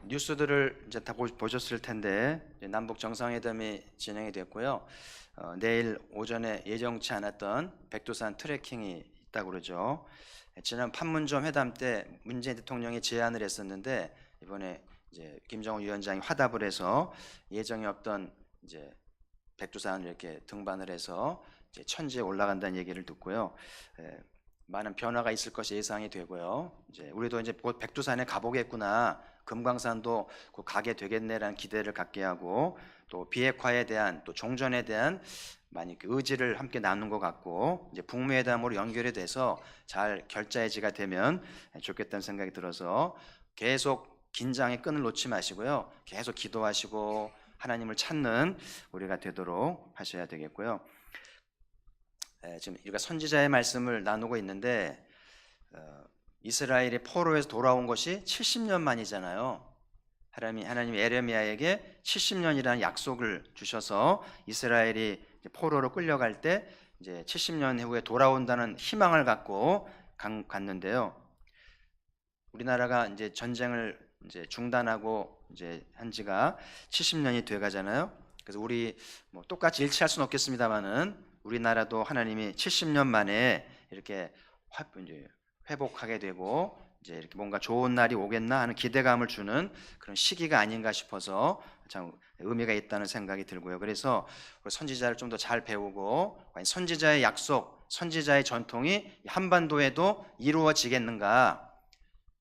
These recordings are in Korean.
뉴스들을 이제 다 보셨을 텐데 남북 정상회담이 진행이 됐고요. 내일 오전에 예정치 않았던 백두산 트레킹이 있다고 그러죠. 지난 판문점 회담 때 문재인 대통령이 제안을 했었는데 이번에 이제 김정은 위원장이 화답을 해서 예정이 없던 이제 백두산을 이렇게 등반을 해서 이제 천지에 올라간다는 얘기를 듣고요. 많은 변화가 있을 것이 예상이 되고요. 이제 우리도 이제 곧 백두산에 가보겠구나, 금강산도 곧 가게 되겠네라는 기대를 갖게 하고, 또 비핵화에 대한, 또 종전에 대한 많이 그 의지를 함께 나눈 것 같고, 이제 북미회담으로 연결이 돼서 잘 결자해지가 되면 좋겠다는 생각이 들어서 계속 긴장의 끈을 놓지 마시고요. 계속 기도하시고 하나님을 찾는 우리가 되도록 하셔야 되겠고요. 지금 우리가 선지자의 말씀을 나누고 있는데 이스라엘이 포로에서 돌아온 것이 70년 만이잖아요. 하나님이 에레미야에게 70년이라는 약속을 주셔서 이스라엘이 포로로 끌려갈 때 이제 70년 후에 돌아온다는 희망을 갖고 갔는데요. 우리나라가 이제 전쟁을 이제 중단하고 이제 한 지가 70년이 돼 가잖아요. 그래서 우리 뭐 똑같이 일치할 수는 없겠습니다만은 우리나라도 하나님이 70년 만에 이렇게 이제 회복하게 되고 이제 이렇게 뭔가 좋은 날이 오겠나 하는 기대감을 주는 그런 시기가 아닌가 싶어서 참 의미가 있다는 생각이 들고요. 그래서 선지자를 좀 더 잘 배우고 선지자의 약속, 선지자의 전통이 한반도에도 이루어지겠는가,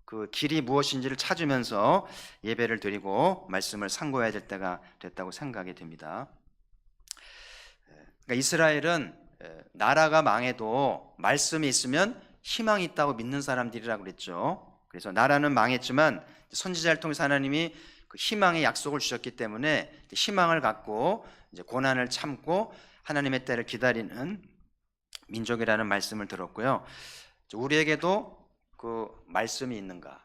그 길이 무엇인지를 찾으면서 예배를 드리고 말씀을 상고해야 될 때가 됐다고 생각이 됩니다. 그러니까 이스라엘은 나라가 망해도 말씀이 있으면 희망이 있다고 믿는 사람들이라고 그랬죠. 그래서 나라는 망했지만 선지자를 통해서 하나님이 그 희망의 약속을 주셨기 때문에 희망을 갖고 이제 고난을 참고 하나님의 때를 기다리는 민족이라는 말씀을 들었고요. 우리에게도 그 말씀이 있는가?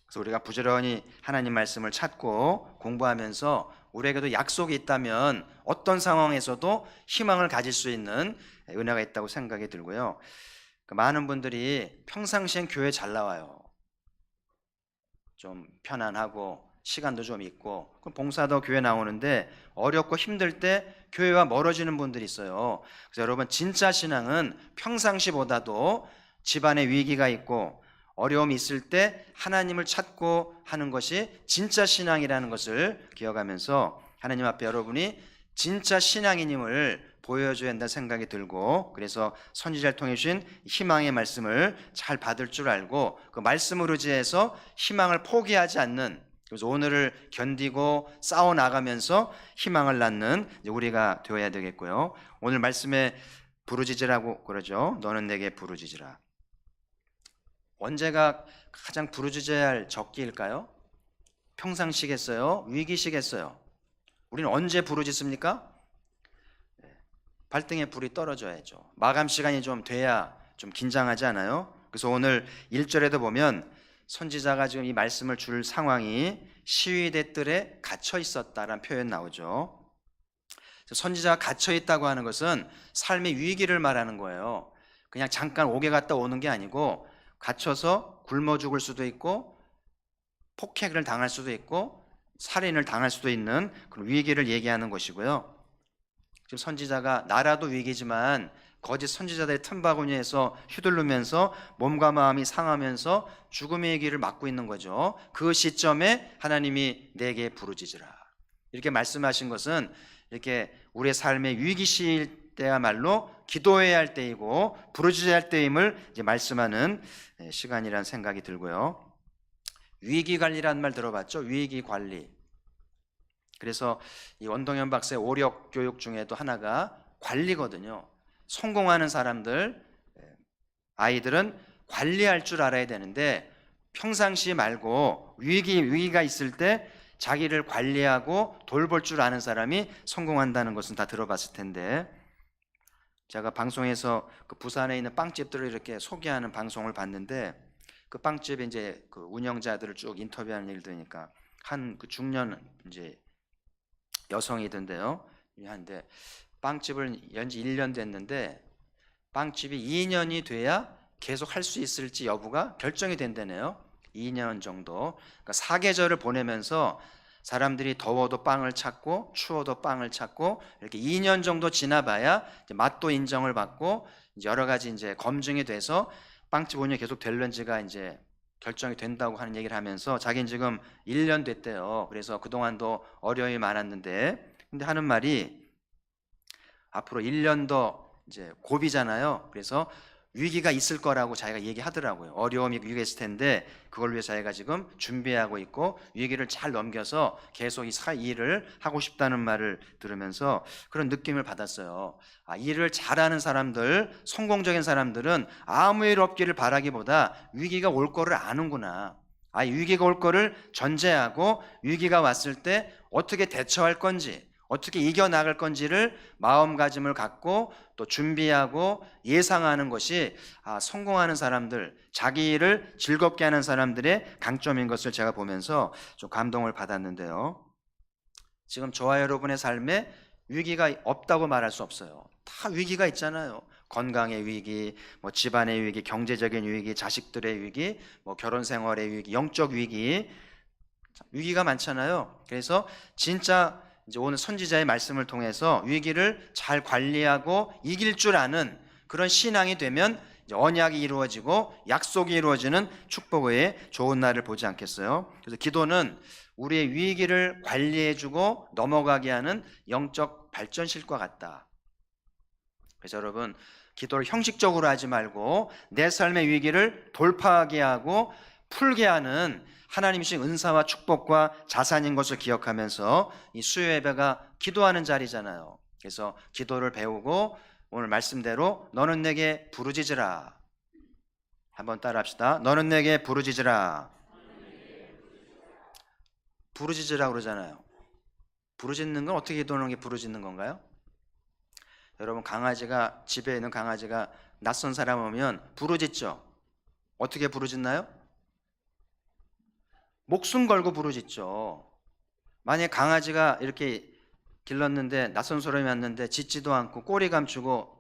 그래서 우리가 부지런히 하나님 말씀을 찾고 공부하면서 우리에게도 약속이 있다면 어떤 상황에서도 희망을 가질 수 있는 은혜가 있다고 생각이 들고요. 많은 분들이 평상시엔 교회 잘 나와요. 좀 편안하고 시간도 좀 있고 봉사도 교회 나오는데 어렵고 힘들 때 교회와 멀어지는 분들이 있어요. 그래서 여러분, 진짜 신앙은 평상시보다도 집안에 위기가 있고 어려움이 있을 때 하나님을 찾고 하는 것이 진짜 신앙이라는 것을 기억하면서 하나님 앞에 여러분이 진짜 신앙인임을 보여줘야 한다는 생각이 들고, 그래서 선지자를 통해 주신 희망의 말씀을 잘 받을 줄 알고 그 말씀을 의지해서 희망을 포기하지 않는, 그래서 오늘을 견디고 싸워 나가면서 희망을 낳는 우리가 되어야 되겠고요. 오늘 말씀에 부르짖으라고 그러죠. 너는 내게 부르짖으라. 언제가 가장 부르짖어야 할 적기일까요? 평상시겠어요? 위기시겠어요? 우리는 언제 부르짖습니까? 발등에 불이 떨어져야죠. 마감 시간이 좀 돼야 좀 긴장하지 않아요? 그래서 오늘 1절에도 보면 선지자가 지금 이 말씀을 줄 상황이 시위대 뜰에 갇혀 있었다라는 표현 나오죠. 선지자가 갇혀 있다고 하는 것은 삶의 위기를 말하는 거예요. 그냥 잠깐 오게 갔다 오는 게 아니고 갇혀서 굶어 죽을 수도 있고 폭행을 당할 수도 있고 살인을 당할 수도 있는 그런 위기를 얘기하는 것이고요. 지금 선지자가 나라도 위기지만 거짓 선지자들의 틈바구니에서 휘둘르면서 몸과 마음이 상하면서 죽음의 길을 막고 있는 거죠. 그 시점에 하나님이 내게 부르짖으라 이렇게 말씀하신 것은 이렇게 우리의 삶의 위기 시일 때야말로 기도해야 할 때이고 부르짖어야 할 때임을 이제 말씀하는 시간이라는 생각이 들고요. 위기관리라는 말 들어봤죠? 위기관리. 그래서 이 원동현 박사의 오력 교육 중에도 하나가 관리거든요. 성공하는 사람들, 아이들은 관리할 줄 알아야 되는데 평상시 말고 위기가 있을 때 자기를 관리하고 돌볼 줄 아는 사람이 성공한다는 것은 다 들어봤을 텐데, 제가 방송에서 그 부산에 있는 빵집들을 이렇게 소개하는 방송을 봤는데 그 빵집에 이제 그 운영자들을 쭉 인터뷰하는 얘기를 들으니까 한 그 중년 이제 여성이던데요. 한데 빵집을 연지 1년 됐는데 빵집이 2년이 돼야 계속 할 수 있을지 여부가 결정이 된다네요. 2년 정도, 그러니까 사계절을 보내면서 사람들이 더워도 빵을 찾고 추워도 빵을 찾고 이렇게 2년 정도 지나봐야 이제 맛도 인정을 받고 이제 여러 가지 이제 검증이 돼서 빵집 운영이 계속 될런지가 이제 결정이 된다고 하는 얘기를 하면서 자기는 지금 1년 됐대요. 그래서 그동안도 어려움이 많았는데, 근데 하는 말이 앞으로 1년 더 이제 고비잖아요. 그래서 위기가 있을 거라고 자기가 얘기하더라고요. 어려움이 위기가 있을 텐데 그걸 위해 자기가 지금 준비하고 있고 위기를 잘 넘겨서 계속 이 일을 하고 싶다는 말을 들으면서 그런 느낌을 받았어요. 일을 잘하는 사람들, 성공적인 사람들은 아무 일 없기를 바라기보다 위기가 올 거를 아는구나. 위기가 올 거를 전제하고 위기가 왔을 때 어떻게 대처할 건지, 어떻게 이겨나갈 건지를 마음가짐을 갖고 또 준비하고 예상하는 것이 성공하는 사람들, 자기 일을 즐겁게 하는 사람들의 강점인 것을 제가 보면서 좀 감동을 받았는데요. 지금 저와 여러분의 삶에 위기가 없다고 말할 수 없어요. 다 위기가 있잖아요. 건강의 위기, 집안의 위기, 경제적인 위기, 자식들의 위기, 결혼 생활의 위기, 영적 위기, 위기가 많잖아요. 그래서 진짜 이제 오늘 선지자의 말씀을 통해서 위기를 잘 관리하고 이길 줄 아는 그런 신앙이 되면 이제 언약이 이루어지고 약속이 이루어지는 축복의 좋은 날을 보지 않겠어요? 그래서 기도는 우리의 위기를 관리해주고 넘어가게 하는 영적 발전실과 같다. 그래서 여러분, 기도를 형식적으로 하지 말고 내 삶의 위기를 돌파하게 하고 풀게 하는 하나님이 주신 은사와 축복과 자산인 것을 기억하면서 이 수요 예배가 기도하는 자리잖아요. 그래서 기도를 배우고 오늘 말씀대로 너는 내게 부르짖으라. 한번 따라 합시다. 너는 내게 부르짖으라. 부르짖으라 그러잖아요. 부르짖는 건 어떻게 기도하는 게 부르짖는 건가요? 여러분, 강아지가, 집에 있는 강아지가 낯선 사람 오면 부르짖죠. 어떻게 부르짖나요? 목숨 걸고 부르짖죠. 만약에 강아지가 이렇게 길렀는데 낯선 사람이 왔는데 짖지도 않고 꼬리 감추고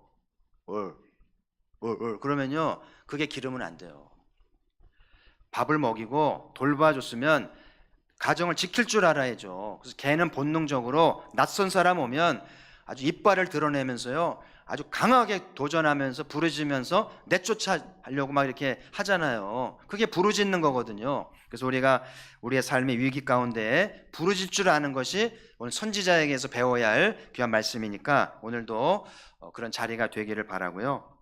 그러면요, 그게 기르면 안 돼요. 밥을 먹이고 돌봐줬으면 가정을 지킬 줄 알아야죠. 그래서 개는 본능적으로 낯선 사람 오면 아주 이빨을 드러내면서요, 아주 강하게 도전하면서 부르짖으면서 내쫓아하려고 막 이렇게 하잖아요. 그게 부르짖는 거거든요. 그래서 우리가 우리의 삶의 위기 가운데 부르짖을 줄 아는 것이 오늘 선지자에게서 배워야 할 귀한 말씀이니까 오늘도 그런 자리가 되기를 바라고요.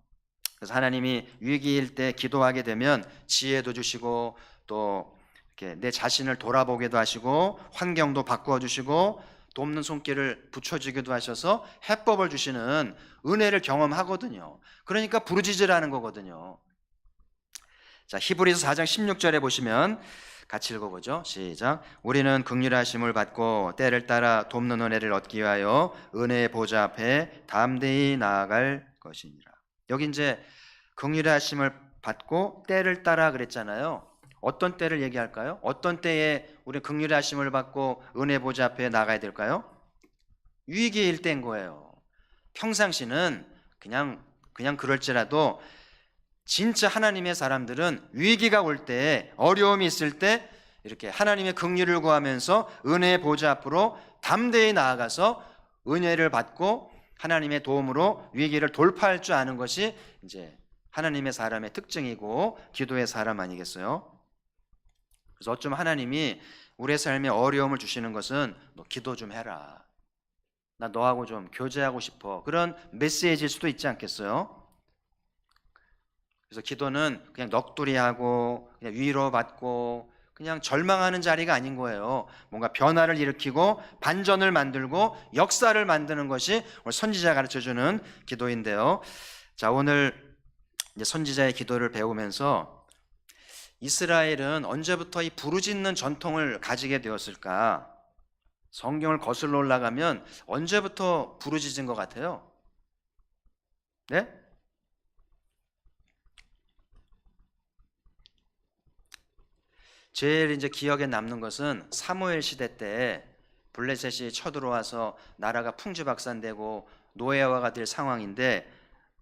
그래서 하나님이 위기일 때 기도하게 되면 지혜도 주시고 또 이렇게 내 자신을 돌아보게도 하시고 환경도 바꾸어 주시고 돕는 손길을 붙여주기도 하셔서 해법을 주시는 은혜를 경험하거든요. 그러니까 부르짖으라는 거거든요. 자, 히브리서 4장 16절에 보시면 같이 읽어보죠. 시작. 우리는 긍휼하심을 받고 때를 따라 돕는 은혜를 얻기 위하여 은혜의 보좌 앞에 담대히 나아갈 것이니라. 여기 이제 긍휼하심을 받고 때를 따라 그랬잖아요. 어떤 때를 얘기할까요? 어떤 때에 우리 긍휼하심을 받고 은혜 보좌 앞에 나가야 될까요? 위기일 때인 거예요. 평상시는 그냥 그럴지라도 진짜 하나님의 사람들은 위기가 올 때, 어려움이 있을 때 이렇게 하나님의 긍휼을 구하면서 은혜의 보좌 앞으로 담대히 나아가서 은혜를 받고 하나님의 도움으로 위기를 돌파할 줄 아는 것이 이제 하나님의 사람의 특징이고 기도의 사람 아니겠어요? 그래서 어쩌면 하나님이 우리의 삶에 어려움을 주시는 것은 너 기도 좀 해라, 나 너하고 좀 교제하고 싶어, 그런 메시지일 수도 있지 않겠어요? 그래서 기도는 그냥 넋두리하고 그냥 위로받고 그냥 절망하는 자리가 아닌 거예요. 뭔가 변화를 일으키고 반전을 만들고 역사를 만드는 것이 오늘 선지자가 가르쳐주는 기도인데요. 자, 오늘 이제 선지자의 기도를 배우면서 이스라엘은 언제부터 이 부르짖는 전통을 가지게 되었을까? 성경을 거슬러 올라가면 언제부터 부르짖은 것 같아요? 네? 제일 이제 기억에 남는 것은 사무엘 시대 때 블레셋이 쳐들어와서 나라가 풍지박산되고 노예화가 될 상황인데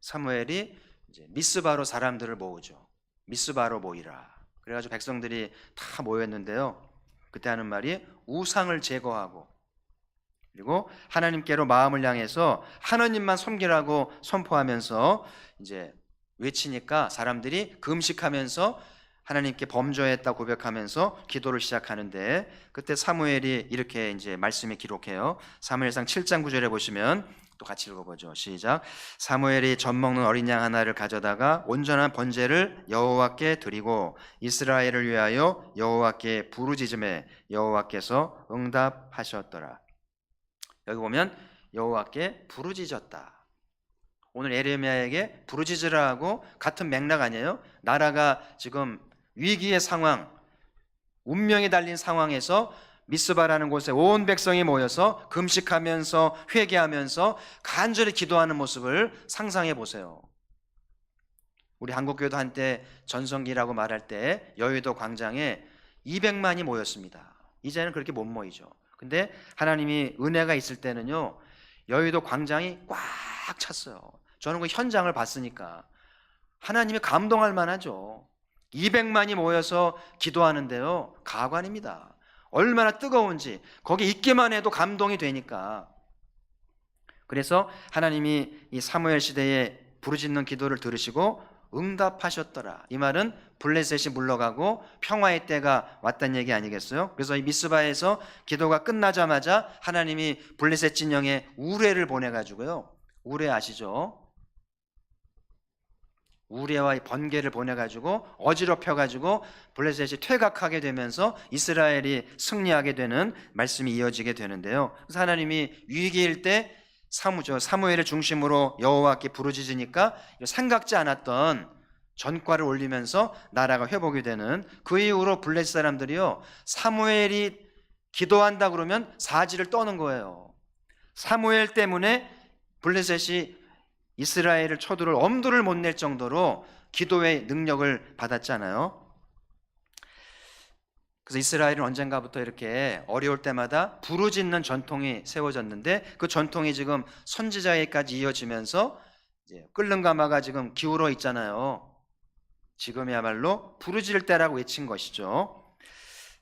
사무엘이 이제 미스바로 사람들을 모으죠. 미스바로 모이라. 그래가지고 백성들이 다 모였는데요. 그때 하는 말이 우상을 제거하고 그리고 하나님께로 마음을 향해서 하나님만 섬기라고 선포하면서 이제 외치니까 사람들이 금식하면서 하나님께 범죄했다 고백하면서 기도를 시작하는데, 그때 사무엘이 이렇게 이제 말씀에 기록해요. 사무엘상 7장 9절에 보시면 또 같이 읽어보죠. 시작. 사무엘이 젖 먹는 어린 양 하나를 가져다가 온전한 번제를 여호와께 드리고 이스라엘을 위하여 여호와께 부르짖음에 여호와께서 응답하셨더라. 여기 보면 여호와께 부르짖었다. 오늘 에레미야에게 부르짖으라고 같은 맥락 아니에요? 나라가 지금 위기의 상황, 운명이 달린 상황에서 미스바라는 곳에 온 백성이 모여서 금식하면서 회개하면서 간절히 기도하는 모습을 상상해 보세요. 우리 한국교회도 한때 전성기라고 말할 때 여의도 광장에 200만이 모였습니다. 이제는 그렇게 못 모이죠. 근데 하나님이 은혜가 있을 때는요, 여의도 광장이 꽉 찼어요. 저는 그 현장을 봤으니까 하나님이 감동할 만하죠. 200만이 모여서 기도하는데요, 가관입니다. 얼마나 뜨거운지 거기 있기만 해도 감동이 되니까. 그래서 하나님이 이 사무엘 시대에 부르짖는 기도를 들으시고 응답하셨더라. 이 말은 블레셋이 물러가고 평화의 때가 왔다는 얘기 아니겠어요? 그래서 이 미스바에서 기도가 끝나자마자 하나님이 블레셋 진영에 우레를 보내가지고요, 우레 아시죠? 우레와 번개를 보내가지고 어지럽혀가지고 블레셋이 퇴각하게 되면서 이스라엘이 승리하게 되는 말씀이 이어지게 되는데요. 그래서 하나님이 위기일 때 사무엘을 중심으로 여호와께 부르짖으니까 생각지 않았던 전과를 올리면서 나라가 회복이 되는, 그 이후로 블레셋 사람들이요, 사무엘이 기도한다 그러면 사지를 떠는 거예요. 사무엘 때문에 블레셋이 이스라엘을 쳐들을 엄두를 못 낼 정도로 기도의 능력을 받았잖아요. 그래서 이스라엘은 언젠가부터 이렇게 어려울 때마다 부르짖는 전통이 세워졌는데, 그 전통이 지금 선지자에까지 이어지면서 이제 끓는 가마가 지금 기울어 있잖아요. 지금이야말로 부르짖을 때라고 외친 것이죠.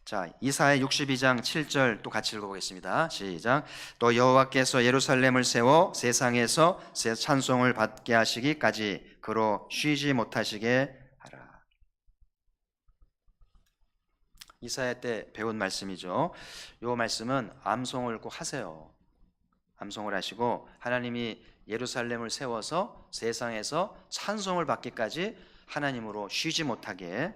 자, 이사야 62장 7절 또 같이 읽어보겠습니다. 시작. 또 여호와께서 예루살렘을 세워 세상에서 새 찬송을 받게 하시기까지 그로 쉬지 못하시게 하라. 이사야 때 배운 말씀이죠. 이 말씀은 암송을 꼭 하세요. 암송을 하시고 하나님이 예루살렘을 세워서 세상에서 찬송을 받기까지 하나님으로 쉬지 못하게.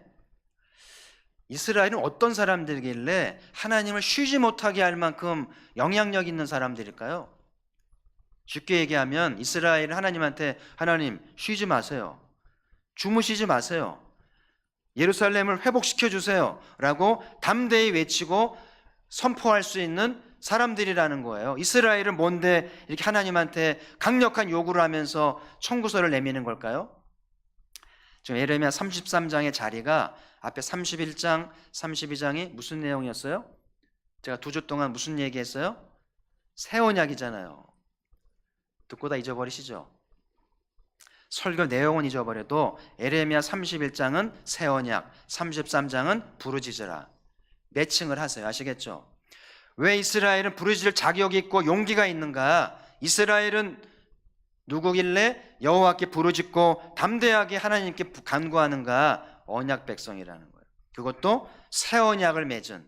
이스라엘은 어떤 사람들이길래 하나님을 쉬지 못하게 할 만큼 영향력 있는 사람들일까요? 쉽게 얘기하면 이스라엘은 하나님한테 하나님 쉬지 마세요, 주무시지 마세요, 예루살렘을 회복시켜 주세요 라고 담대히 외치고 선포할 수 있는 사람들이라는 거예요. 이스라엘은 뭔데 이렇게 하나님한테 강력한 요구를 하면서 청구서를 내미는 걸까요? 지금 에레미야 33장의 자리가 앞에 31장, 32장이 무슨 내용이었어요? 제가 2주 동안 무슨 얘기했어요? 새 언약이잖아요. 듣고 다 잊어버리시죠? 설교 내용은 잊어버려도 에레미야 31장은 새 언약, 33장은 부르짖으라. 매칭을 하세요. 아시겠죠? 왜 이스라엘은 부르짖을 자격이 있고 용기가 있는가? 이스라엘은 누구길래 여호와께 부르짖고 담대하게 하나님께 간구하는가? 언약 백성이라는 거예요. 그것도 새 언약을 맺은,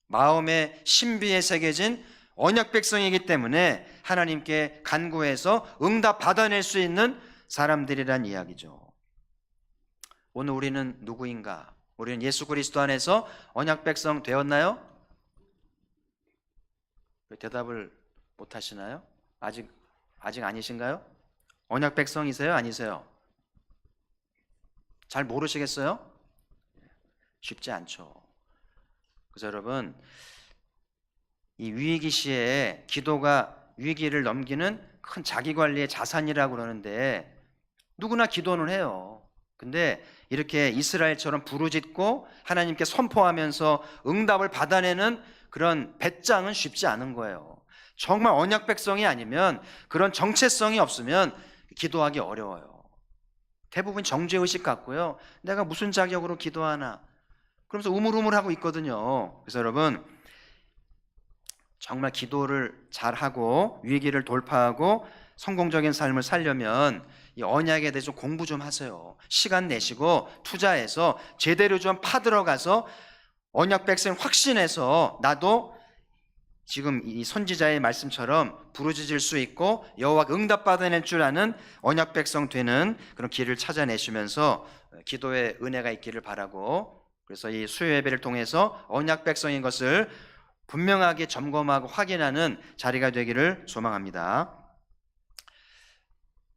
마음의 신비에 새겨진 언약 백성이기 때문에 하나님께 간구해서 응답 받아낼 수 있는 사람들이란 이야기죠. 오늘 우리는 누구인가? 우리는 예수 그리스도 안에서 언약 백성 되었나요? 왜 대답을 못 하시나요? 아직 아니신가요? 언약 백성이세요? 아니세요? 잘 모르시겠어요? 쉽지 않죠. 그래서 여러분, 이 위기 시에 기도가 위기를 넘기는 큰 자기관리의 자산이라고 그러는데 누구나 기도는 해요. 근데 이렇게 이스라엘처럼 부르짖고 하나님께 선포하면서 응답을 받아내는 그런 배짱은 쉽지 않은 거예요. 정말 언약 백성이 아니면, 그런 정체성이 없으면 기도하기 어려워요. 대부분 정죄의식 같고요. 내가 무슨 자격으로 기도하나? 그러면서 우물우물하고 있거든요. 그래서 여러분, 정말 기도를 잘하고 위기를 돌파하고 성공적인 삶을 살려면 이 언약에 대해서 공부 좀 하세요. 시간 내시고 투자해서 제대로 좀 파들어가서 언약 백성 확신해서 나도 지금 이 선지자의 말씀처럼 부르짖을 수 있고 여호와가 응답받아낼 줄 아는 언약 백성 되는 그런 길을 찾아내시면서 기도의 은혜가 있기를 바라고, 그래서 이 수요 예배를 통해서 언약 백성인 것을 분명하게 점검하고 확인하는 자리가 되기를 소망합니다.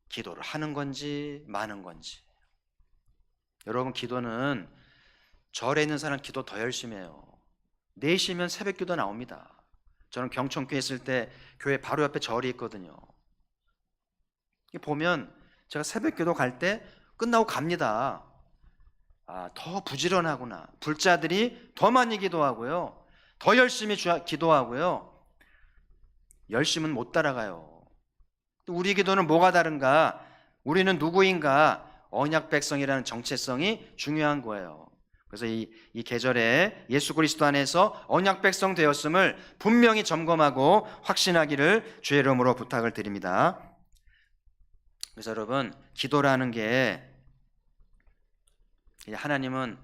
기도를 하는 건지 마는 건지. 여러분, 기도는 절에 있는 사람 기도 더 열심히 해요. 4시면 새벽기도 나옵니다. 저는 경천교회 있을 때 교회 바로 옆에 절이 있거든요. 보면 제가 새벽기도 갈 때 끝나고 갑니다. 더 부지런하구나. 불자들이 더 많이 기도하고요, 더 열심히 기도하고요, 열심은 못 따라가요. 우리 기도는 뭐가 다른가? 우리는 누구인가? 언약 백성이라는 정체성이 중요한 거예요. 그래서 이 계절에 예수 그리스도 안에서 언약 백성 되었음을 분명히 점검하고 확신하기를 주의 이름으로 부탁을 드립니다. 그래서 여러분, 기도라는 게 하나님은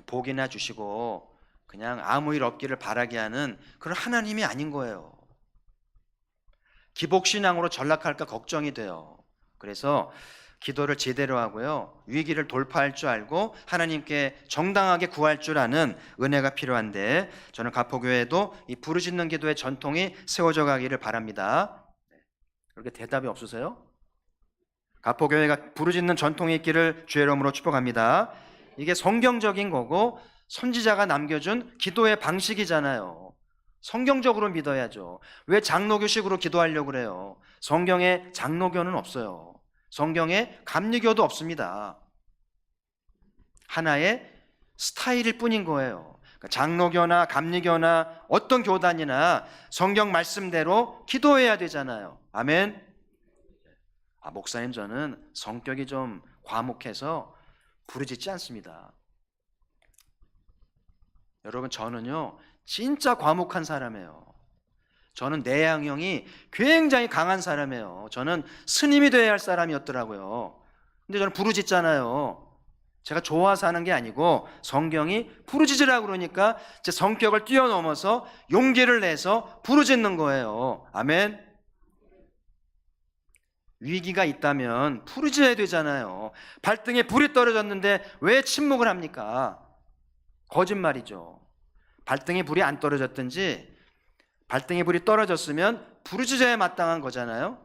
복이나 주시고 그냥 아무 일 없기를 바라게 하는 그런 하나님이 아닌 거예요. 기복신앙으로 전락할까 걱정이 돼요. 그래서 기도를 제대로 하고요, 위기를 돌파할 줄 알고 하나님께 정당하게 구할 줄 아는 은혜가 필요한데, 저는 가포교회도 이 부르짖는 기도의 전통이 세워져 가기를 바랍니다. 그렇게 대답이 없으세요? 가포교회가 부르짖는 전통이 있기를 주의 이름으로 축복합니다. 이게 성경적인 거고 선지자가 남겨준 기도의 방식이잖아요. 성경적으로 믿어야죠. 왜 장로교식으로 기도하려고 그래요? 성경에 장로교는 없어요. 성경에 감리교도 없습니다. 하나의 스타일일 뿐인 거예요. 그러니까 장로교나 감리교나 어떤 교단이나 성경 말씀대로 기도해야 되잖아요. 아멘. 목사님, 저는 성격이 좀 과묵해서 부르짖지 않습니다. 여러분, 저는요 진짜 과묵한 사람이에요. 저는 내향형이 굉장히 강한 사람이에요. 저는 스님이 되어야 할 사람이었더라고요. 근데 저는 부르짖잖아요. 제가 좋아서 하는 게 아니고 성경이 부르짖으라고 그러니까 제 성격을 뛰어넘어서 용기를 내서 부르짖는 거예요. 아멘. 위기가 있다면 부르짖어야 되잖아요. 발등에 불이 떨어졌는데 왜 침묵을 합니까? 거짓말이죠. 발등에 불이 안 떨어졌든지 발등에 불이 떨어졌으면 부르짖어야 마땅한 거잖아요.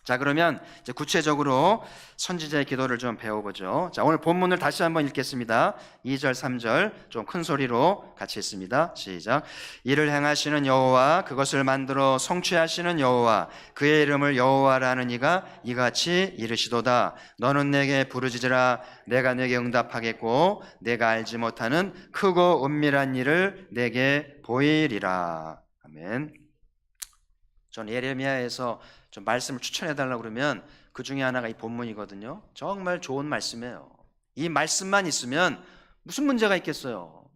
자, 그러면 이제 구체적으로 선지자의 기도를 좀 배워보죠. 자, 오늘 본문을 다시 한번 읽겠습니다. 2절, 3절 좀 큰 소리로 같이 읽습니다. 시작. 이를 행하시는 여호와, 그것을 만들어 성취하시는 여호와, 그의 이름을 여호와라는 이가 이같이 이르시도다. 너는 내게 부르짖으라. 내가 내게 응답하겠고 내가 알지 못하는 크고 은밀한 일을 내게 보이리라. 아멘. 전 예레미야에서 좀 말씀을 추천해달라고 그러면 그 중에 하나가 이 본문이거든요. 정말 좋은 말씀이에요. 이 말씀만 있으면 무슨 문제가 있겠어요?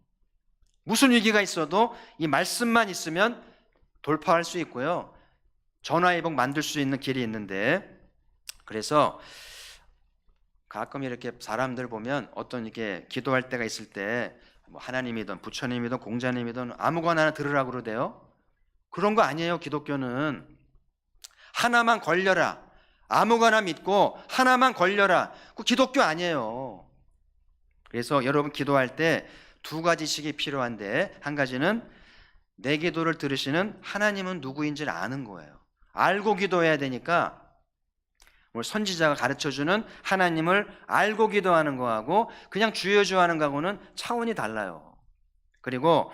무슨 위기가 있어도 이 말씀만 있으면 돌파할 수 있고요, 전화위복 만들 수 있는 길이 있는데, 그래서 가끔 이렇게 사람들 보면 어떤 이게 기도할 때가 있을 때 뭐 하나님이든 부처님이든 공자님이든 아무거나 하나 들으라고 그러대요. 그런 거 아니에요. 기독교는 하나만 걸려라, 아무거나 믿고 하나만 걸려라, 그 기독교 아니에요. 그래서 여러분 기도할 때 2가지씩이 필요한데, 한 가지는 내 기도를 들으시는 하나님은 누구인지를 아는 거예요. 알고 기도해야 되니까 오늘 선지자가 가르쳐주는 하나님을 알고 기도하는 거하고 그냥 주여주여 하는 거하고는 차원이 달라요. 그리고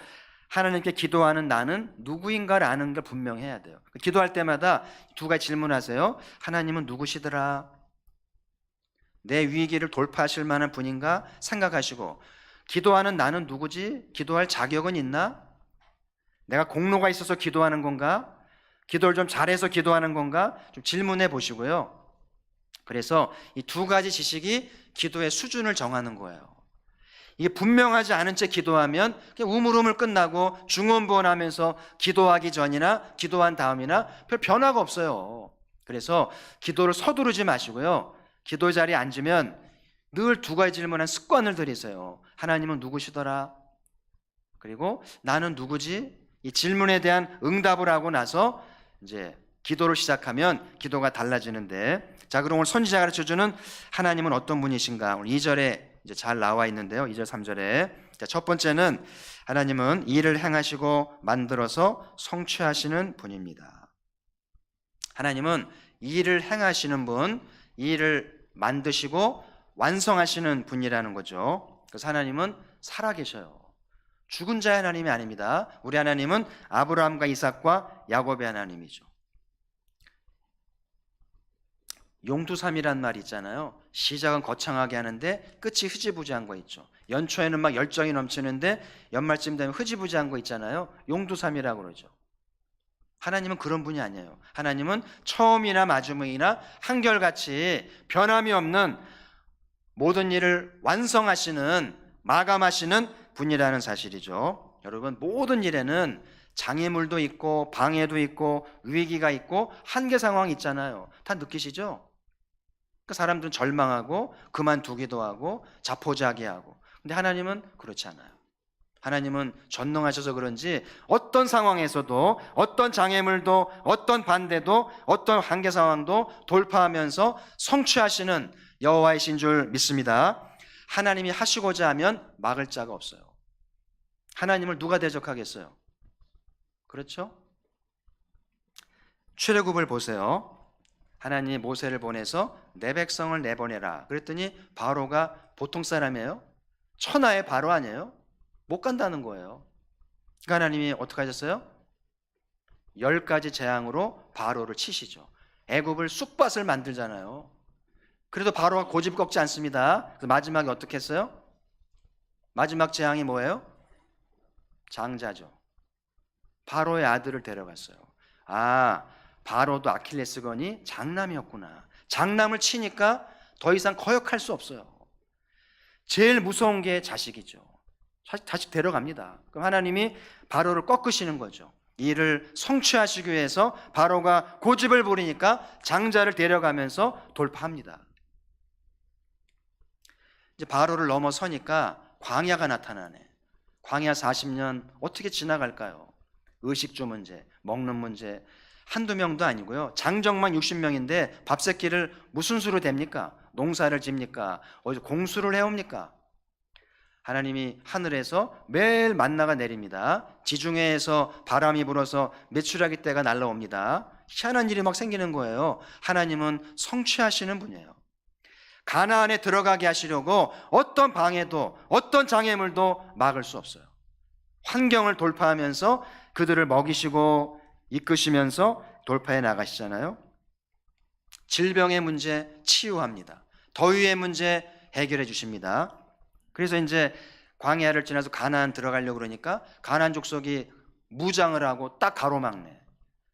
하나님께 기도하는 나는 누구인가를 아는 게 분명해야 돼요. 기도할 때마다 2가지 질문하세요. 하나님은 누구시더라? 내 위기를 돌파하실 만한 분인가 생각하시고, 기도하는 나는 누구지? 기도할 자격은 있나? 내가 공로가 있어서 기도하는 건가? 기도를 좀 잘해서 기도하는 건가? 좀 질문해 보시고요. 그래서 이 두 가지 지식이 기도의 수준을 정하는 거예요. 이게 분명하지 않은 채 기도하면 그냥 우물우물 끝나고 중언부언하면서 기도하기 전이나 기도한 다음이나 별 변화가 없어요. 그래서 기도를 서두르지 마시고요. 기도 자리에 앉으면 늘 두 가지 질문한 습관을 들이세요. 하나님은 누구시더라? 그리고 나는 누구지? 이 질문에 대한 응답을 하고 나서 이제 기도를 시작하면 기도가 달라지는데, 자, 그럼 오늘 선지자가 가르쳐주는 하나님은 어떤 분이신가? 오늘 2절에 이제 잘 나와 있는데요. 2절 3절에. 자, 첫 번째는 하나님은 일을 행하시고 만들어서 성취하시는 분입니다. 하나님은 일을 행하시는 분, 일을 만드시고 완성하시는 분이라는 거죠. 그래서 하나님은 살아계셔요. 죽은 자의 하나님이 아닙니다. 우리 하나님은 아브라함과 이삭과 야곱의 하나님이죠. 용두삼이란 말이 있잖아요. 시작은 거창하게 하는데 끝이 흐지부지한 거 있죠. 연초에는 막 열정이 넘치는데 연말쯤 되면 흐지부지한 거 있잖아요. 용두삼이라고 그러죠. 하나님은 그런 분이 아니에요. 하나님은 처음이나 마지막이나 한결같이 변함이 없는 모든 일을 완성하시는, 마감하시는 분이라는 사실이죠. 여러분, 모든 일에는 장애물도 있고 방해도 있고 위기가 있고 한계 상황이 있잖아요. 다 느끼시죠? 사람들은 절망하고 그만두기도 하고 자포자기하고. 근데 하나님은 그렇지 않아요. 하나님은 전능하셔서 그런지 어떤 상황에서도 어떤 장애물도 어떤 반대도 어떤 한계 상황도 돌파하면서 성취하시는 여호와이신 줄 믿습니다. 하나님이 하시고자 하면 막을 자가 없어요. 하나님을 누가 대적하겠어요? 그렇죠? 출애굽을 보세요. 하나님이 모세를 보내서 내 백성을 내보내라. 그랬더니 바로가 보통 사람이에요? 천하의 바로 아니에요? 못 간다는 거예요. 그러니까 하나님이 어떻게 하셨어요? 10가지 재앙으로 바로를 치시죠. 애굽을 쑥밭을 만들잖아요. 그래도 바로가 고집 꺾지 않습니다. 그래서 마지막에 어떻게 했어요? 마지막 재앙이 뭐예요? 장자죠. 바로의 아들을 데려갔어요. 아, 바로도 아킬레스건이 장남이었구나. 장남을 치니까 더 이상 거역할 수 없어요. 제일 무서운 게 자식이죠. 자식 데려갑니다. 그럼 하나님이 바로를 꺾으시는 거죠. 이를 성취하시기 위해서 바로가 고집을 부리니까 장자를 데려가면서 돌파합니다. 이제 바로를 넘어서니까 광야가 나타나네. 광야 40년 어떻게 지나갈까요? 의식주 문제, 먹는 문제, 한두 명도 아니고요. 장정만 60명인데 밥 세끼를 무슨 수로 됩니까? 농사를 집니까? 어디서 공수를 해옵니까? 하나님이 하늘에서 매일 만나가 내립니다. 지중해에서 바람이 불어서 메추라기 떼가 날라옵니다. 희한한 일이 막 생기는 거예요. 하나님은 성취하시는 분이에요. 가나안에 들어가게 하시려고 어떤 방해도 어떤 장애물도 막을 수 없어요. 환경을 돌파하면서 그들을 먹이시고 이끄시면서 돌파해 나가시잖아요. 질병의 문제 치유합니다. 더위의 문제 해결해 주십니다. 그래서 이제 광야를 지나서 가나안 들어가려고 그러니까 가나안 족속이 무장을 하고 딱 가로막네.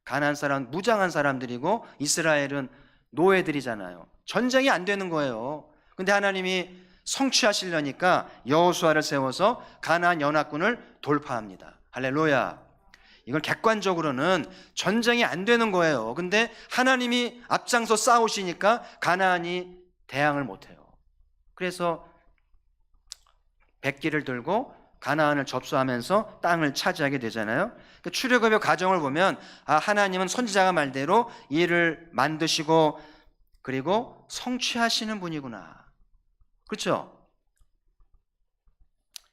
가나안 사람 무장한 사람들이고 이스라엘은 노예들이잖아요. 전쟁이 안 되는 거예요. 근데 하나님이 성취하시려니까 여호수아를 세워서 가나안 연합군을 돌파합니다. 할렐루야. 이걸 객관적으로는 전쟁이 안 되는 거예요. 근데 하나님이 앞장서 싸우시니까 가나안이 대항을 못해요. 그래서 백기를 들고 가나안을 접수하면서 땅을 차지하게 되잖아요. 그 출애굽의 과정을 보면 하나님은 선지자가 말대로 일을 만드시고 그리고 성취하시는 분이구나. 그렇죠?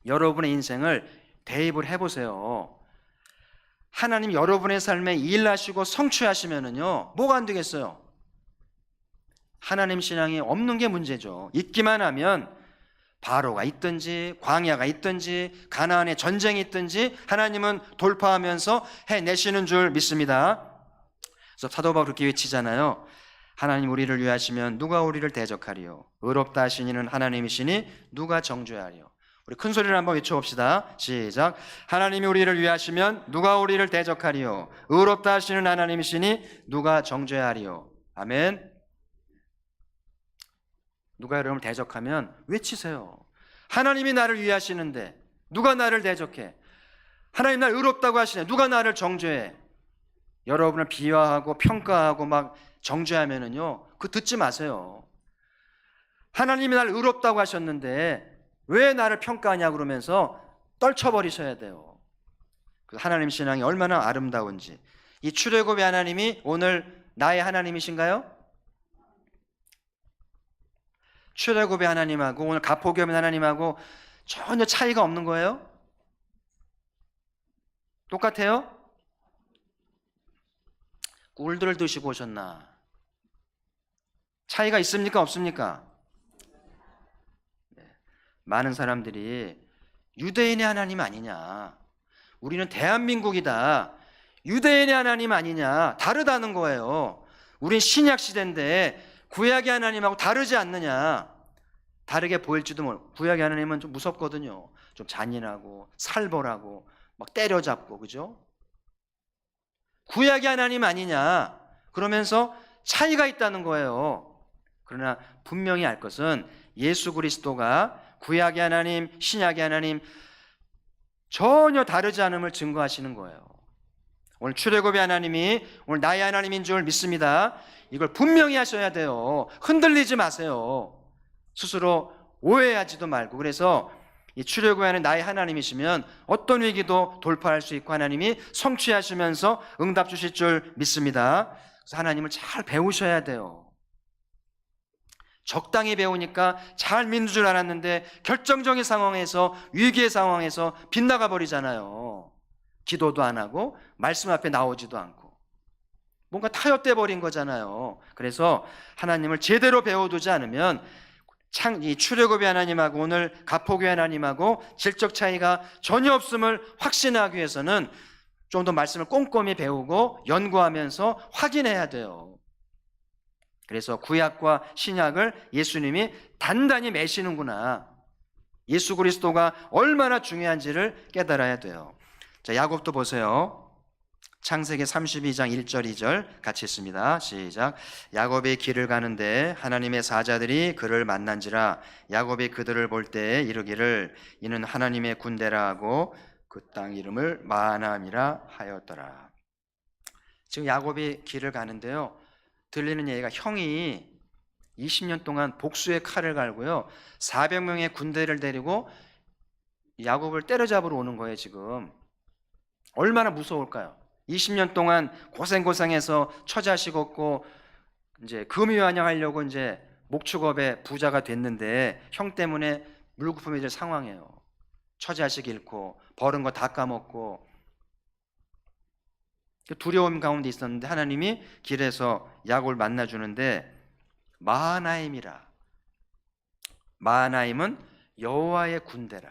여러분의 인생을 대입을 해보세요. 하나님 여러분의 삶에 일하시고 성취하시면은요, 뭐가 안 되겠어요? 하나님 신앙이 없는 게 문제죠. 있기만 하면 바로가 있든지 광야가 있든지 가나안에 전쟁이 있든지 하나님은 돌파하면서 해내시는 줄 믿습니다. 그래서 사도 바울이 그렇게 외치잖아요. 하나님 우리를 위하시면 누가 우리를 대적하리요? 의롭다 하신 이는 하나님이시니 누가 정죄하리요? 우리 큰 소리를 한번 외쳐봅시다. 시작. 하나님이 우리를 위하시면 누가 우리를 대적하리요? 의롭다 하시는 하나님이시니 누가 정죄하리요? 아멘. 누가 여러분을 대적하면 외치세요. 하나님이 나를 위하시는데 누가 나를 대적해? 하나님 날 의롭다고 하시네. 누가 나를 정죄해? 여러분을 비하하고 평가하고 막 정죄하면은요, 그거 듣지 마세요. 하나님이 날 의롭다고 하셨는데 왜 나를 평가하냐 그러면서 떨쳐버리셔야 돼요. 하나님 신앙이 얼마나 아름다운지. 이 출애굽의 하나님이 오늘 나의 하나님이신가요? 출애굽의 하나님하고 오늘 가포기업의 하나님하고 전혀 차이가 없는 거예요? 똑같아요? 꿀들을 드시고 오셨나? 차이가 있습니까? 없습니까? 네. 많은 사람들이 유대인의 하나님 아니냐, 우리는 대한민국이다, 유대인의 하나님 아니냐, 다르다는 거예요. 우린 신약 시대인데 구약의 하나님하고 다르지 않느냐. 다르게 보일지도 모르고, 구약의 하나님은 좀 무섭거든요. 좀 잔인하고 살벌하고 막 때려잡고, 그죠? 구약의 하나님 아니냐, 그러면서 차이가 있다는 거예요. 그러나 분명히 알 것은 예수 그리스도가 구약의 하나님, 신약의 하나님 전혀 다르지 않음을 증거하시는 거예요. 오늘 출애굽의 하나님이 오늘 나의 하나님인 줄 믿습니다. 이걸 분명히 하셔야 돼요. 흔들리지 마세요. 스스로 오해하지도 말고. 그래서 이 출애굽의 하나님 나의 하나님이시면 어떤 위기도 돌파할 수 있고 하나님이 성취하시면서 응답 주실 줄 믿습니다. 그래서 하나님을 잘 배우셔야 돼요. 적당히 배우니까 잘 믿는 줄 알았는데 결정적인 상황에서, 위기의 상황에서 빗나가 버리잖아요. 기도도 안 하고 말씀 앞에 나오지도 않고 뭔가 타협돼 버린 거잖아요. 그래서 하나님을 제대로 배워두지 않으면 이 출애굽의 하나님하고 오늘 가포교의 하나님하고 질적 차이가 전혀 없음을 확신하기 위해서는 좀 더 말씀을 꼼꼼히 배우고 연구하면서 확인해야 돼요. 그래서 구약과 신약을 예수님이 단단히 매시는구나, 예수 그리스도가 얼마나 중요한지를 깨달아야 돼요. 자, 야곱도 보세요. 창세기 32장 1절 2절 같이 읽습니다. 시작. 야곱이 길을 가는데 하나님의 사자들이 그를 만난지라. 야곱이 그들을 볼 때 이르기를 이는 하나님의 군대라 하고 그 땅 이름을 마하나임이라 하였더라. 지금 야곱이 길을 가는데요, 들리는 얘기가 형이 20년 동안 복수의 칼을 갈고요 400명의 군대를 데리고 야곱을 때려잡으러 오는 거예요. 지금 얼마나 무서울까요? 20년 동안 고생해서 처자식 얻고 이제 금유환영하려고 이제 목축업의 부자가 됐는데 형 때문에 물거품이 될 상황이에요. 처자식 잃고 벌은 거 다 까먹고 두려움 가운데 있었는데 하나님이 길에서 야곱을 만나주는데 마하나임이라. 마하나임은 여호와의 군대라.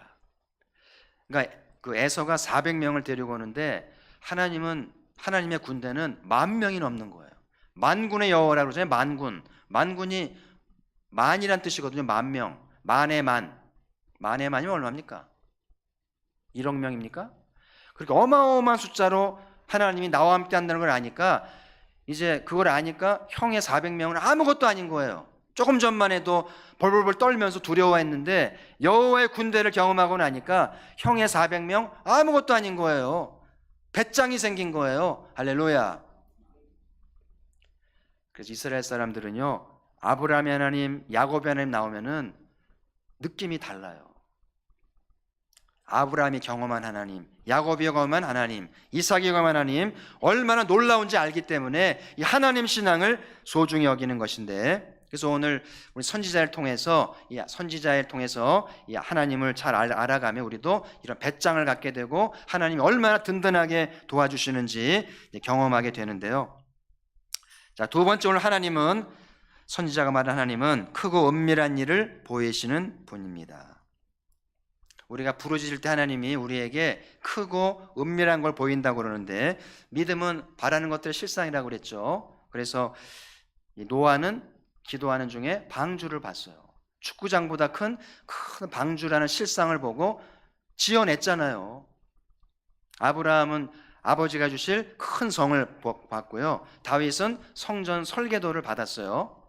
그러니까 그 에서가 400명을 데리고 오는데 하나님의 군대는 10,000명이 넘는 거예요. 만군의 여호와라고 그러잖아요. 만군. 만군이 만이란 뜻이거든요. 10,000명. 만의 만이면 얼마입니까? 1억 명입니까? 그렇게 어마어마한 숫자로 하나님이 나와 함께 한다는 걸 아니까, 이제 그걸 아니까 형의 400명은 아무것도 아닌 거예요. 조금 전만 해도 벌벌벌 떨면서 두려워했는데 여호와의 군대를 경험하고 나니까 형의 400명 아무것도 아닌 거예요. 배짱이 생긴 거예요. 할렐루야. 그래서 이스라엘 사람들은요, 아브라함의 하나님, 야곱의 하나님 나오면은 느낌이 달라요. 아브라함이 경험한 하나님, 야곱이 경험한 하나님, 이삭이 경험한 하나님 얼마나 놀라운지 알기 때문에 이 하나님 신앙을 소중히 여기는 것인데, 그래서 오늘 우리 선지자를 통해서 이 하나님을 잘 알아가며 우리도 이런 배짱을 갖게 되고 하나님이 얼마나 든든하게 도와주시는지 경험하게 되는데요. 자, 두 번째, 오늘 하나님은, 선지자가 말한 하나님은 크고 은밀한 일을 보이시는 분입니다. 우리가 부르짖을 때 하나님이 우리에게 크고 은밀한 걸 보인다고 그러는데, 믿음은 바라는 것들의 실상이라고 그랬죠. 그래서 노아는 기도하는 중에 방주를 봤어요. 축구장보다 큰 방주라는 실상을 보고 지어냈잖아요. 아브라함은 아버지가 주실 큰 성을 받고요. 다윗은 성전 설계도를 받았어요.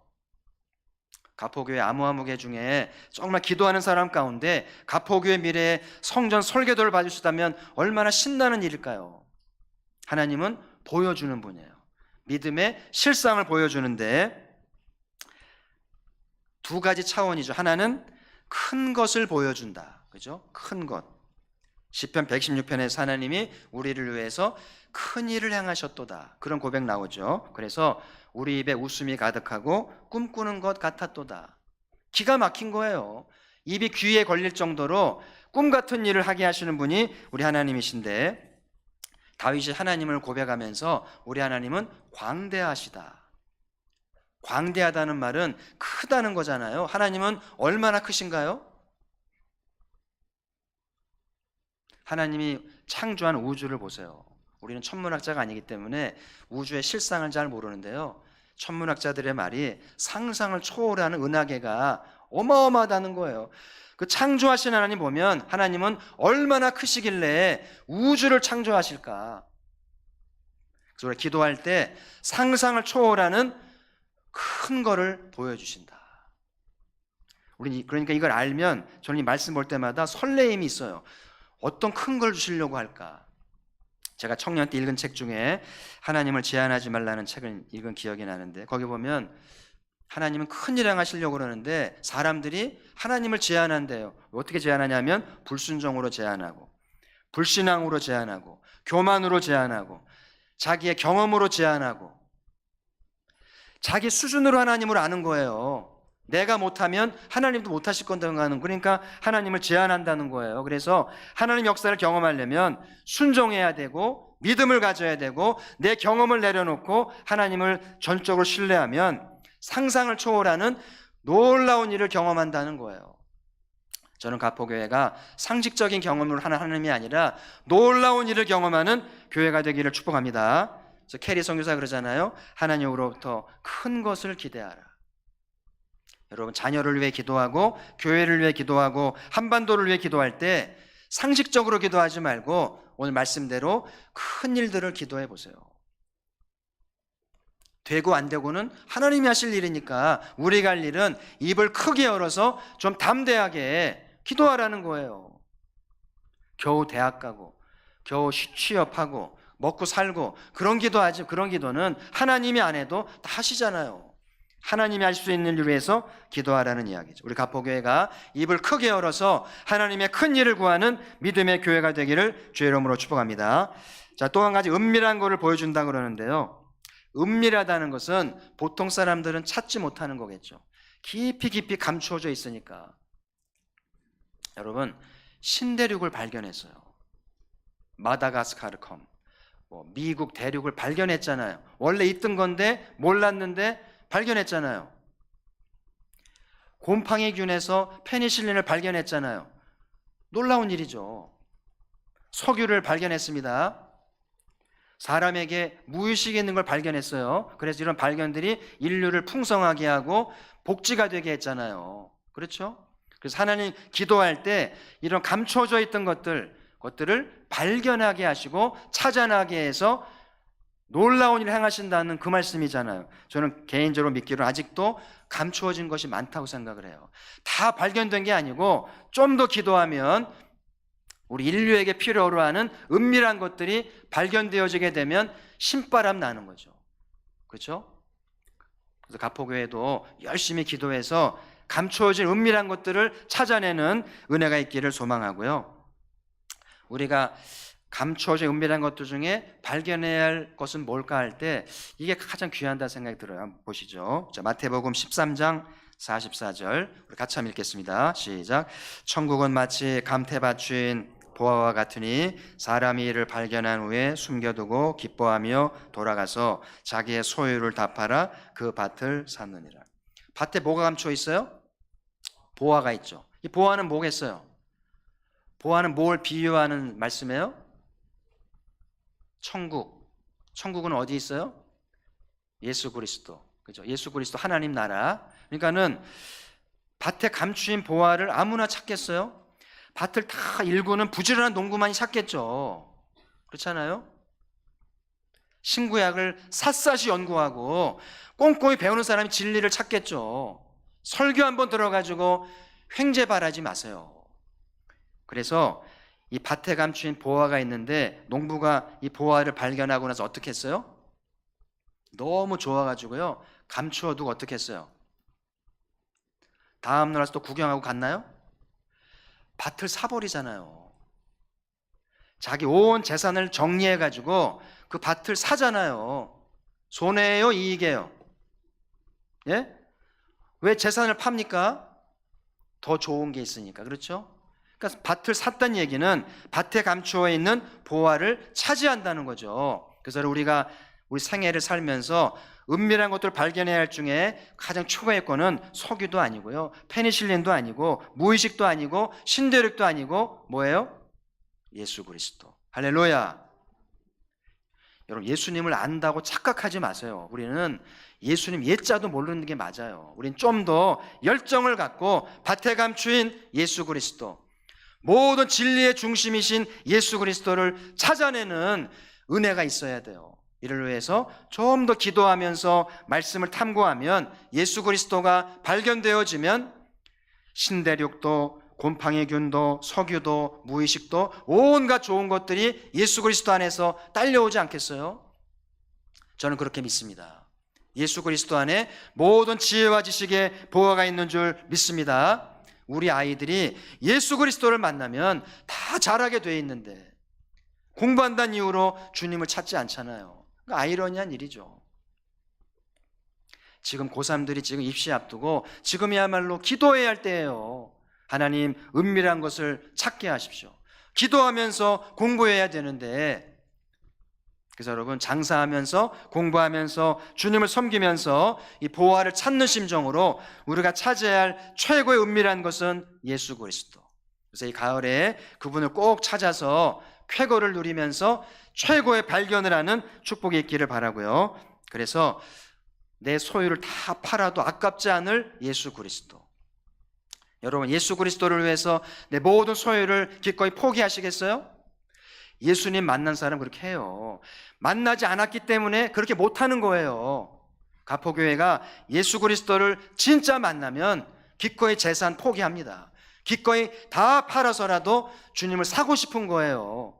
가포교회 아무아무개 중에 정말 기도하는 사람 가운데 가포교회 미래에 성전 설계도를 봐주시다면 얼마나 신나는 일일까요? 하나님은 보여주는 분이에요. 믿음의 실상을 보여주는데 두 가지 차원이죠. 하나는 큰 것을 보여준다. 그죠? 큰 것. 시편 116편에서 하나님이 우리를 위해서 큰 일을 행하셨도다. 그런 고백 나오죠. 그래서 우리 입에 웃음이 가득하고 꿈꾸는 것 같았도다. 기가 막힌 거예요. 입이 귀에 걸릴 정도로 꿈 같은 일을 하게 하시는 분이 우리 하나님이신데, 다윗이 하나님을 고백하면서 우리 하나님은 광대하시다. 광대하다는 말은 크다는 거잖아요. 하나님은 얼마나 크신가요? 하나님이 창조한 우주를 보세요. 우리는 천문학자가 아니기 때문에 우주의 실상을 잘 모르는데요, 천문학자들의 말이 상상을 초월하는 은하계가 어마어마하다는 거예요. 그 창조하신 하나님 보면 하나님은 얼마나 크시길래 우주를 창조하실까. 그래서 우리가 기도할 때 상상을 초월하는 큰 거를 보여주신다. 우리 그러니까 이걸 알면 저는 이 말씀 볼 때마다 설레임이 있어요. 어떤 큰 걸 주시려고 할까? 제가 청년 때 읽은 책 중에 하나님을 제한하지 말라는 책을 읽은 기억이 나는데, 거기 보면 하나님은 큰일 행하시려고 그러는데 사람들이 하나님을 제한한대요. 어떻게 제한하냐면 불순종으로 제한하고, 불신앙으로 제한하고, 교만으로 제한하고, 자기의 경험으로 제한하고, 자기 수준으로 하나님을 아는 거예요. 내가 못하면 하나님도 못하실 건다는 거는, 그러니까 하나님을 제한한다는 거예요. 그래서 하나님 역사를 경험하려면 순종해야 되고 믿음을 가져야 되고 내 경험을 내려놓고 하나님을 전적으로 신뢰하면 상상을 초월하는 놀라운 일을 경험한다는 거예요. 저는 가포교회가 상식적인 경험을 하는 하나님이 아니라 놀라운 일을 경험하는 교회가 되기를 축복합니다. 그래서 캐리 선교사 그러잖아요. 하나님으로부터 큰 것을 기대하라. 여러분, 자녀를 위해 기도하고 교회를 위해 기도하고 한반도를 위해 기도할 때 상식적으로 기도하지 말고 오늘 말씀대로 큰 일들을 기도해 보세요. 되고 안 되고는 하나님이 하실 일이니까 우리가 할 일은 입을 크게 열어서 좀 담대하게 기도하라는 거예요. 겨우 대학 가고 겨우 취업하고 먹고 살고 그런 기도하지, 그런 기도는 하나님이 안 해도 다 하시잖아요. 하나님이 하실 수 있는 일을 위해서 기도하라는 이야기죠. 우리 가포교회가 입을 크게 열어서 하나님의 큰 일을 구하는 믿음의 교회가 되기를 주의 이름으로 축복합니다. 자, 또 한 가지 은밀한 것을 보여준다 그러는데요, 은밀하다는 것은 보통 사람들은 찾지 못하는 거겠죠. 깊이 깊이 감추어져 있으니까. 여러분, 신대륙을 발견했어요. 마다가스카르컴, 미국 대륙을 발견했잖아요. 원래 있던 건데 몰랐는데 발견했잖아요. 곰팡이균에서 페니실린을 발견했잖아요. 놀라운 일이죠. 석유를 발견했습니다. 사람에게 무의식에 있는 걸 발견했어요. 그래서 이런 발견들이 인류를 풍성하게 하고 복지가 되게 했잖아요. 그렇죠? 그래서 하나님 기도할 때 이런 감춰져 있던 것들을 발견하게 하시고 찾아나게 해서 놀라운 일을 행하신다는 그 말씀이잖아요. 저는 개인적으로 믿기로 아직도 감추어진 것이 많다고 생각을 해요. 다 발견된 게 아니고 좀 더 기도하면 우리 인류에게 필요로 하는 은밀한 것들이 발견되어지게 되면 신바람 나는 거죠. 그렇죠? 그래서 가포교회도 열심히 기도해서 감추어진 은밀한 것들을 찾아내는 은혜가 있기를 소망하고요. 우리가 감추어진 은밀한 것들 중에 발견해야 할 것은 뭘까 할 때 이게 가장 귀한다 생각이 들어요. 한번 보시죠. 자, 마태복음 13장 44절 우리 같이 한번 읽겠습니다. 시작. 천국은 마치 감태밭 주인 보아와 같으니 사람이 이를 발견한 후에 숨겨두고 기뻐하며 돌아가서 자기의 소유를 다 팔아 그 밭을 샀느니라. 밭에 뭐가 감춰 있어요? 보아가 있죠. 이 보아는 뭐겠어요? 보아는 뭘 비유하는 말씀이에요? 천국은 어디 있어요? 예수 그리스도. 그죠? 예수 그리스도 하나님 나라. 그러니까는 밭에 감추인 보아를 아무나 찾겠어요? 밭을 다 일구는 부지런한 농부만이 찾겠죠. 그렇잖아요? 신구약을 샅샅이 연구하고 꼼꼼히 배우는 사람이 진리를 찾겠죠. 설교 한번 들어가지고 횡재 바라지 마세요. 그래서 이 밭에 감추인 보화가 있는데 농부가 이 보화를 발견하고 나서 어떻게 했어요? 너무 좋아가지고요, 감추어두고 어떻게 했어요? 다음 날 와서 또 구경하고 갔나요? 밭을 사버리잖아요. 자기 온 재산을 정리해가지고 그 밭을 사잖아요. 손해예요, 이익이에요? 예? 왜 재산을 팝니까? 더 좋은 게 있으니까. 그렇죠? 그러니까 밭을 샀다는 얘기는 밭에 감추어 있는 보화를 차지한다는 거죠. 그래서 우리가 우리 생애를 살면서 은밀한 것들을 발견해야 할 중에 가장 초과의 거는 석유도 아니고요, 페니실린도 아니고, 무의식도 아니고, 신대륙도 아니고, 뭐예요? 예수 그리스도. 할렐루야. 여러분, 예수님을 안다고 착각하지 마세요. 우리는 예수님 예자도 모르는 게 맞아요. 우린 좀 더 열정을 갖고 밭에 감추인 예수 그리스도, 모든 진리의 중심이신 예수 그리스도를 찾아내는 은혜가 있어야 돼요. 이를 위해서 좀 더 기도하면서 말씀을 탐구하면 예수 그리스도가 발견되어지면 신대륙도, 곰팡이 균도, 석유도, 무의식도, 온갖 좋은 것들이 예수 그리스도 안에서 딸려오지 않겠어요? 저는 그렇게 믿습니다. 예수 그리스도 안에 모든 지혜와 지식의 보화가 있는 줄 믿습니다. 우리 아이들이 예수 그리스도를 만나면 다 잘하게 돼 있는데 공부한다는 이유로 주님을 찾지 않잖아요. 아이러니한 일이죠. 지금 고3들이 지금 입시 앞두고 지금이야말로 기도해야 할 때예요. 하나님, 은밀한 것을 찾게 하십시오. 기도하면서 공부해야 되는데, 그래서 여러분, 장사하면서 공부하면서 주님을 섬기면서 이 보화를 찾는 심정으로 우리가 찾아야 할 최고의 은밀한 것은 예수 그리스도. 그래서 이 가을에 그분을 꼭 찾아서 쾌거를 누리면서 최고의 발견을 하는 축복이 있기를 바라고요. 그래서 내 소유를 다 팔아도 아깝지 않을 예수 그리스도. 여러분, 예수 그리스도를 위해서 내 모든 소유를 기꺼이 포기하시겠어요? 예수님 만난 사람 그렇게 해요. 만나지 않았기 때문에 그렇게 못하는 거예요. 가포교회가 예수 그리스도를 진짜 만나면 기꺼이 재산 포기합니다. 기꺼이 다 팔아서라도 주님을 사고 싶은 거예요.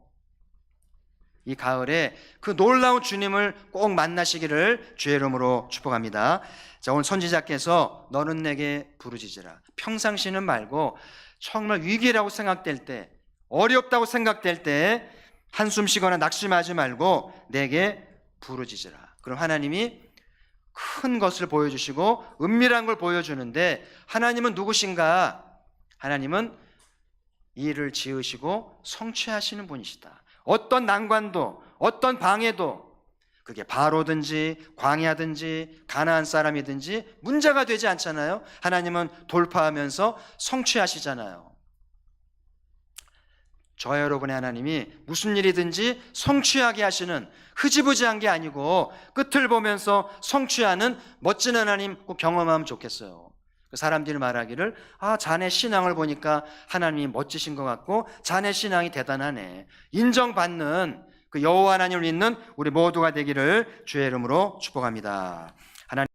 이 가을에 그 놀라운 주님을 꼭 만나시기를 주의 이름으로 축복합니다. 자, 오늘 선지자께서 너는 내게 부르짖으라. 평상시는 말고 정말 위기라고 생각될 때, 어렵다고 생각될 때 한숨 쉬거나 낙심하지 말고 내게 부르짖으라. 그럼 하나님이 큰 것을 보여주시고 은밀한 걸 보여주는데, 하나님은 누구신가? 하나님은 일을 지으시고 성취하시는 분이시다. 어떤 난관도, 어떤 방해도, 그게 바로든지 광야든지 가나안 사람이든지 문제가 되지 않잖아요. 하나님은 돌파하면서 성취하시잖아요. 저와 여러분의 하나님이 무슨 일이든지 성취하게 하시는, 흐지부지한 게 아니고 끝을 보면서 성취하는 멋진 하나님 꼭 경험하면 좋겠어요. 사람들이 말하기를, 자네 신앙을 보니까 하나님이 멋지신 것 같고 자네 신앙이 대단하네. 인정받는 그 여호와 하나님을 믿는 우리 모두가 되기를 주의 이름으로 축복합니다.